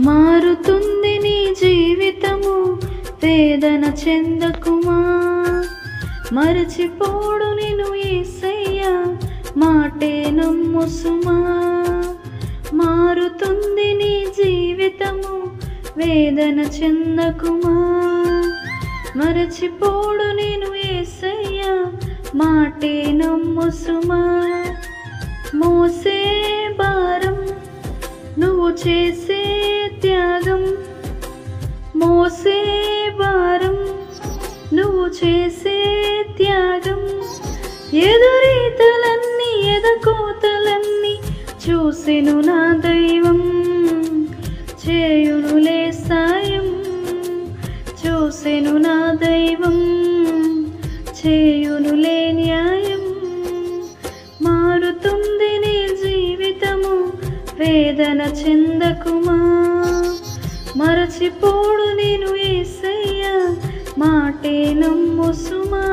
మారుతుంది నీ జీవితము, వేదన చెందకుమా. మరచిపోడు నిన్ను యేసయ్య, మాటే నమ్ము సుమా. మారుతుంది నీ జీవితము, వేదన చెందకుమా. మరచిపోడు నిన్ను యేసయ్య, మాటే నమ్ము సుమా. మోసే భారం నువ్వు చేసే త్యాగం, మోసే భారం నువ్వు చేసే త్యాగం. ఎదురీతలన్నీ ఎదకోతలన్నీ చూసెను నా దైవం, చేయునులే సాయం. చూసెను నా దైవం, చేయునులే న్యాయం. మారుతుంది నీ జీవితము, వేదన చెందకుమా. మరచిపోడు నేను యేసయ్య, మాటే నమ్ము సుమా.